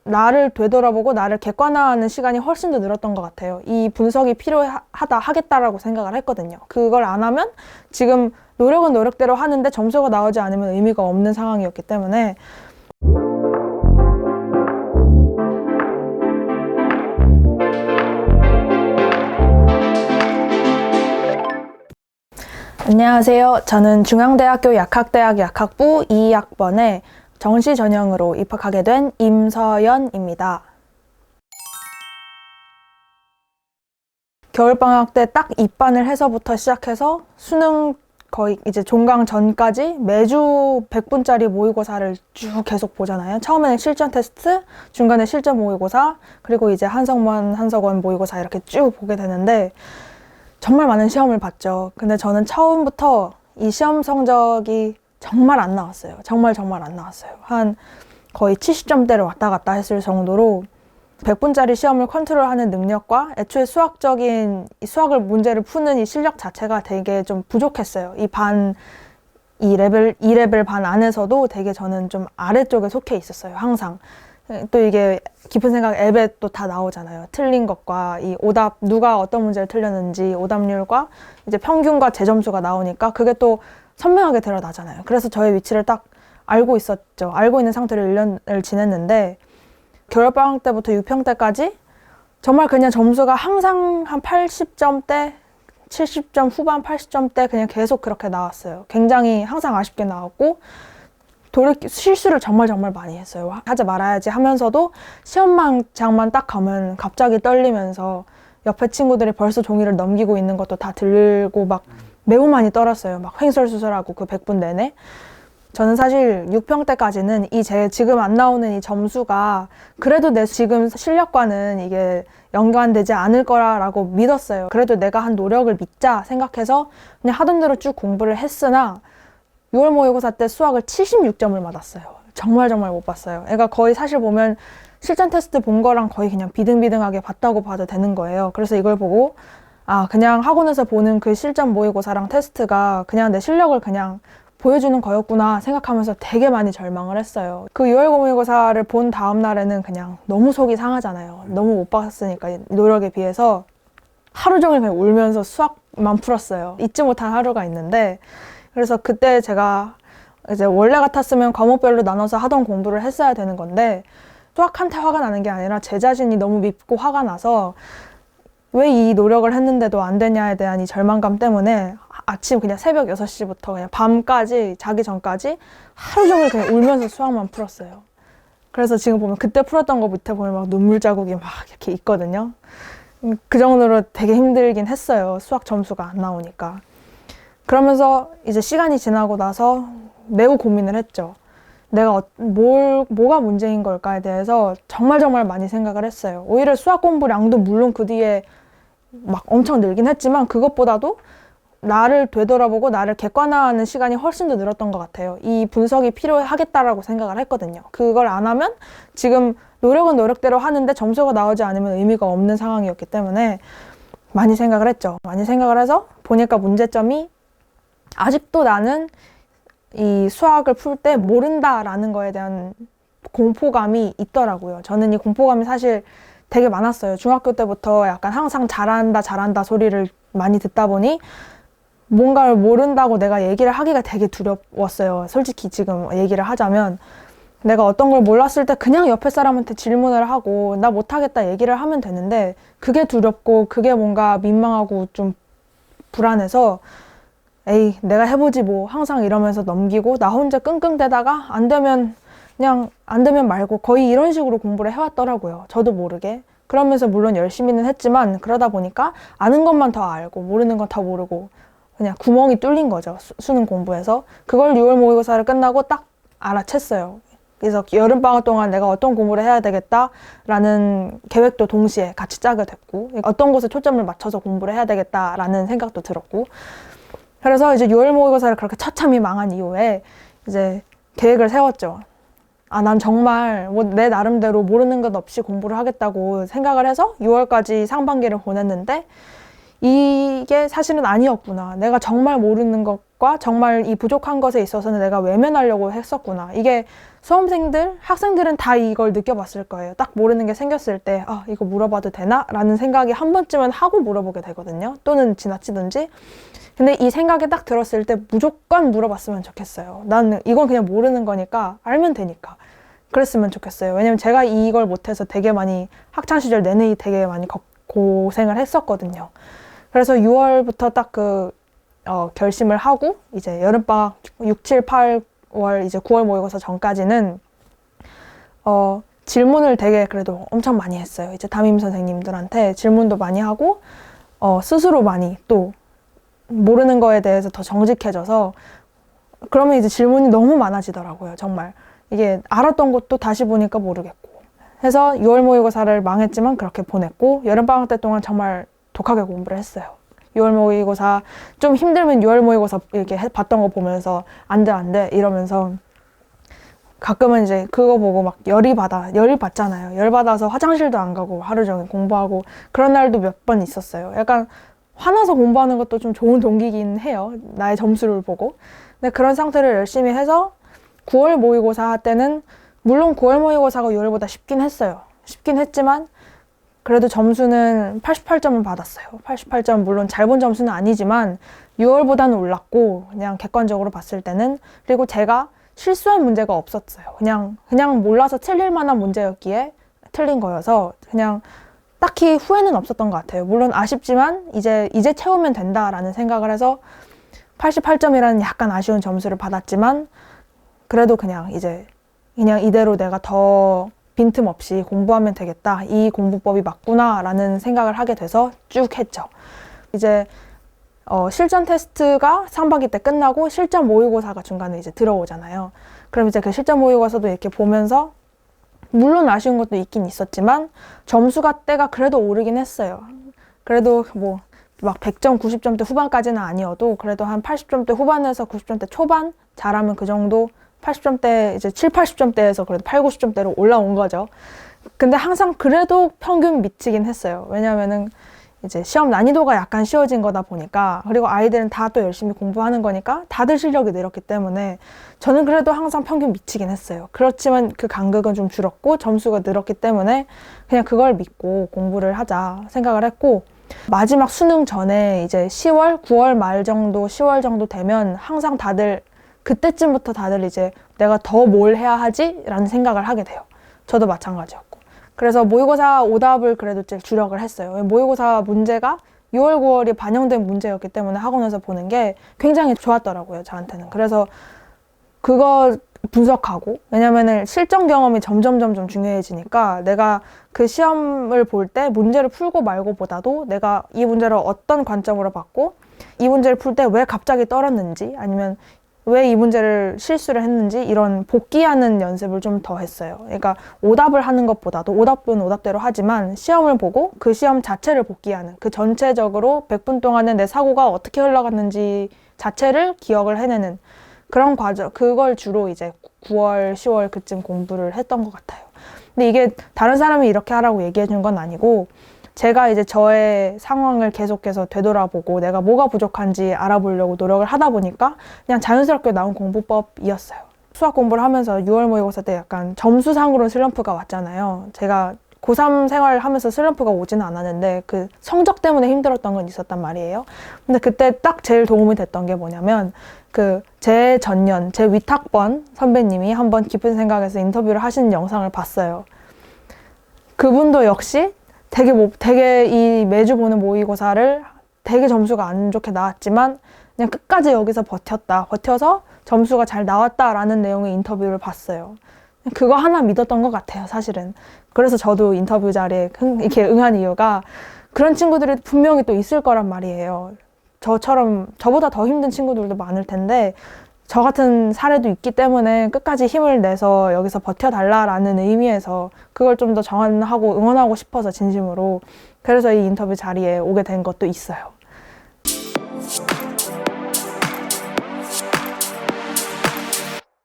나를 되돌아보고 나를 객관화하는 시간이 훨씬 더 늘었던 것 같아요. 이 분석이 필요하다 하겠다라고 생각을 했거든요. 그걸 안 하면 지금 노력은 노력대로 하는데 점수가 나오지 않으면 의미가 없는 상황이었기 때문에. 안녕하세요. 저는 중앙대학교 약학대학 약학부 2학번에 정시 전형으로 입학하게 된 임서연입니다. 겨울방학 때 딱 입반을 해서부터 시작해서 수능 거의 이제 종강 전까지 매주 100분짜리 모의고사를 쭉 계속 보잖아요. 처음에는 실전 테스트, 중간에 실전 모의고사, 그리고 이제 한석만, 한석원 모의고사 이렇게 쭉 보게 되는데 정말 많은 시험을 봤죠. 근데 저는 처음부터 이 시험 성적이 정말 안 나왔어요. 정말 안 나왔어요. 한 거의 70점대를 왔다 갔다 했을 정도로 100분짜리 시험을 컨트롤하는 능력과 애초에 수학을 문제를 푸는 이 실력 자체가 되게 좀 부족했어요. 이 레벨 반 안에서도 되게 저는 좀 아래쪽에 속해 있었어요. 항상. 또 이게 깊은 생각 앱에 또 다 나오잖아요. 틀린 것과 이 오답, 누가 어떤 문제를 틀렸는지 오답률과 이제 평균과 재점수가 나오니까 그게 또 선명하게 드러나잖아요. 그래서 저의 위치를 딱 알고 있었죠. 알고 있는 상태로 1년을 지냈는데 겨울방학 때부터 6평 때까지 정말 그냥 점수가 항상 한 80점대, 70점 후반 80점대 그냥 계속 그렇게 나왔어요. 굉장히 항상 아쉽게 나왔고 실수를 정말 많이 했어요. 하지 말아야지 하면서도 시험장만 딱 가면 갑자기 떨리면서 옆에 친구들이 벌써 종이를 넘기고 있는 것도 다 들고 막 매우 많이 떨었어요. 막 횡설수설하고 그 100분 내내. 저는 사실 6평 때까지는 지금 안 나오는 이 점수가 그래도 내 지금 실력과는 이게 연관되지 않을 거라고 믿었어요. 그래도 내가 한 노력을 믿자 생각해서 그냥 하던 대로 쭉 공부를 했으나 6월 모의고사 때 수학을 76점을 맞았어요. 정말 못 봤어요. 그러니까 거의 사실 보면 실전 테스트 본 거랑 거의 그냥 비등비등하게 봤다고 봐도 되는 거예요. 그래서 이걸 보고 그냥 학원에서 보는 그 실전 모의고사랑 테스트가 그냥 내 실력을 그냥 보여주는 거였구나 생각하면서 되게 많이 절망을 했어요. 그 6월 모의고사를 본 다음 날에는 그냥 너무 속이 상하잖아요. 너무 못 봤으니까 노력에 비해서 하루 종일 그냥 울면서 수학만 풀었어요. 잊지 못한 하루가 있는데 그래서 그때 제가 이제 원래 같았으면 과목별로 나눠서 하던 공부를 했어야 되는 건데 수학한테 화가 나는 게 아니라 제 자신이 너무 밉고 화가 나서 왜 이 노력을 했는데도 안 되냐에 대한 이 절망감 때문에 아침 그냥 새벽 6시부터 그냥 밤까지 자기 전까지 하루 종일 그냥 울면서 수학만 풀었어요. 그래서 지금 보면 그때 풀었던 거 밑에 보면 막 눈물 자국이 막 이렇게 있거든요. 그 정도로 되게 힘들긴 했어요. 수학 점수가 안 나오니까. 그러면서 이제 시간이 지나고 나서 매우 고민을 했죠. 내가 뭐가 문제인 걸까에 대해서 정말 많이 생각을 했어요. 오히려 수학 공부량도 물론 그 뒤에 막 엄청 늘긴 했지만 그것보다도 나를 되돌아보고 나를 객관화하는 시간이 훨씬 더 늘었던 것 같아요. 이 분석이 필요하겠다라고 생각을 했거든요. 그걸 안 하면 지금 노력은 노력대로 하는데 점수가 나오지 않으면 의미가 없는 상황이었기 때문에 많이 생각을 했죠. 많이 생각을 해서 보니까 문제점이 아직도 나는 이 수학을 풀 때 모른다라는 거에 대한 공포감이 있더라고요. 저는 이 공포감이 사실 되게 많았어요. 중학교 때부터 약간 항상 잘한다 소리를 많이 듣다 보니 뭔가를 모른다고 내가 얘기를 하기가 되게 두려웠어요. 솔직히 지금 얘기를 하자면 내가 어떤 걸 몰랐을 때 그냥 옆에 사람한테 질문을 하고 나 못하겠다 얘기를 하면 되는데 그게 두렵고 그게 뭔가 민망하고 좀 불안해서 에이 내가 해보지 뭐 항상 이러면서 넘기고 나 혼자 끙끙대다가 안 되면 말고 거의 이런 식으로 공부를 해왔더라고요. 저도 모르게. 그러면서 물론 열심히는 했지만 그러다 보니까 아는 것만 더 알고 모르는 건 더 모르고 그냥 구멍이 뚫린 거죠. 수능 공부에서. 그걸 6월 모의고사를 끝나고 딱 알아챘어요. 그래서 여름방학 동안 내가 어떤 공부를 해야 되겠다라는 계획도 동시에 같이 짜게 됐고 어떤 곳에 초점을 맞춰서 공부를 해야 되겠다라는 생각도 들었고 그래서 이제 6월 모의고사를 그렇게 처참히 망한 이후에 이제 계획을 세웠죠. 난 정말 내 나름대로 모르는 것 없이 공부를 하겠다고 생각을 해서 6월까지 상반기를 보냈는데 이게 사실은 아니었구나. 내가 정말 모르는 것과 정말 이 부족한 것에 있어서는 내가 외면하려고 했었구나. 이게 수험생들, 학생들은 다 이걸 느껴봤을 거예요. 딱 모르는 게 생겼을 때, 아, 이거 물어봐도 되나? 라는 생각이 한 번쯤은 하고 물어보게 되거든요. 또는 지나치든지. 근데 이 생각이 딱 들었을 때 무조건 물어봤으면 좋겠어요. 나는 이건 그냥 모르는 거니까 알면 되니까. 그랬으면 좋겠어요. 왜냐면 제가 이걸 못해서 되게 많이 학창시절 내내 되게 많이 고생을 했었거든요. 그래서 6월부터 딱 결심을 하고 이제 여름방학 6, 7, 8월 이제 9월 모의고사 전까지는 질문을 되게 그래도 엄청 많이 했어요. 이제 담임 선생님들한테 질문도 많이 하고 스스로 많이 또 모르는 거에 대해서 더 정직해져서 그러면 이제 질문이 너무 많아지더라고요. 정말 이게 알았던 것도 다시 보니까 모르겠고 해서 6월 모의고사를 망했지만 그렇게 보냈고 여름방학 때 동안 정말 독하게 공부를 했어요. 6월 모의고사 좀 힘들면 6월 모의고사 이렇게 봤던 거 보면서 안 돼 이러면서 가끔은 이제 그거 보고 막 열이 받잖아요. 열 받아서 화장실도 안 가고 하루 종일 공부하고 그런 날도 몇 번 있었어요. 약간 화나서 공부하는 것도 좀 좋은 동기긴 해요. 나의 점수를 보고. 근데 그런 상태를 열심히 해서 9월 모의고사 때는 물론 9월 모의고사가 6월보다 쉽긴 했어요. 쉽긴 했지만 그래도 점수는 88점을 받았어요. 88점 물론 잘 본 점수는 아니지만 6월보다는 올랐고 그냥 객관적으로 봤을 때는 그리고 제가 실수한 문제가 없었어요. 그냥 몰라서 틀릴 만한 문제였기에 틀린 거여서 그냥 딱히 후회는 없었던 것 같아요. 물론 아쉽지만 이제 채우면 된다라는 생각을 해서 88점이라는 약간 아쉬운 점수를 받았지만 그래도 그냥 이대로 내가 더 빈틈없이 공부하면 되겠다. 이 공부법이 맞구나 라는 생각을 하게 돼서 쭉 했죠. 이제 실전 테스트가 상반기 때 끝나고 실전 모의고사가 중간에 이제 들어오잖아요. 그럼 이제 그 실전 모의고사도 이렇게 보면서 물론 아쉬운 것도 있긴 있었지만 점수가 때가 그래도 오르긴 했어요. 그래도 뭐 막 100점, 90점대 후반까지는 아니어도 그래도 한 80점대 후반에서 90점대 초반 잘하면 그 정도 80점대 이제 7, 80점대에서 그래도 8, 90점대로 올라온 거죠. 근데 항상 그래도 평균 미치긴 했어요. 왜냐면은 이제 시험 난이도가 약간 쉬워진 거다 보니까 그리고 아이들은 다 또 열심히 공부하는 거니까 다들 실력이 늘었기 때문에 저는 그래도 항상 평균 미치긴 했어요. 그렇지만 그 간극은 좀 줄었고 점수가 늘었기 때문에 그냥 그걸 믿고 공부를 하자 생각을 했고 마지막 수능 전에 이제 10월, 9월 말 정도, 10월 정도 되면 항상 다들 그때쯤부터 다들 이제 내가 더 뭘 해야 하지? 라는 생각을 하게 돼요. 저도 마찬가지였고. 그래서 모의고사 오답을 그래도 제일 주력을 했어요. 모의고사 문제가 6월, 9월이 반영된 문제였기 때문에 학원에서 보는 게 굉장히 좋았더라고요, 저한테는. 그래서 그거 분석하고, 왜냐면은 실전 경험이 점점 중요해지니까 내가 그 시험을 볼 때 문제를 풀고 말고 보다도 내가 이 문제를 어떤 관점으로 봤고, 이 문제를 풀 때 왜 갑자기 떨었는지, 아니면 왜 이 문제를 실수를 했는지 이런 복기하는 연습을 좀 더 했어요. 그러니까 오답을 하는 것보다도 오답은 오답대로 하지만 시험을 보고 그 시험 자체를 복기하는 그 전체적으로 100분 동안에 내 사고가 어떻게 흘러갔는지 자체를 기억을 해내는 그런 과정, 그걸 주로 이제 9월, 10월 그쯤 공부를 했던 것 같아요. 근데 이게 다른 사람이 이렇게 하라고 얘기해 준 건 아니고 제가 이제 저의 상황을 계속해서 되돌아보고 내가 뭐가 부족한지 알아보려고 노력을 하다 보니까 그냥 자연스럽게 나온 공부법이었어요. 수학 공부를 하면서 6월 모의고사 때 약간 점수상으로 슬럼프가 왔잖아요. 제가 고3 생활을 하면서 슬럼프가 오지는 않았는데 그 성적 때문에 힘들었던 건 있었단 말이에요. 근데 그때 딱 제일 도움이 됐던 게 뭐냐면 제 전년, 제 윗학번 선배님이 한번 깊은 생각에서 인터뷰를 하신 영상을 봤어요. 그분도 역시 되게 이 매주 보는 모의고사를 되게 점수가 안 좋게 나왔지만 그냥 끝까지 여기서 버텨서 점수가 잘 나왔다라는 내용의 인터뷰를 봤어요. 그거 하나 믿었던 것 같아요, 사실은. 그래서 저도 인터뷰 자리에 이렇게 응한 이유가 그런 친구들이 분명히 또 있을 거란 말이에요. 저보다 더 힘든 친구들도 많을 텐데 저 같은 사례도 있기 때문에 끝까지 힘을 내서 여기서 버텨달라라는 의미에서 그걸 좀 더 정하고 응원하고 싶어서 진심으로 그래서 이 인터뷰 자리에 오게 된 것도 있어요.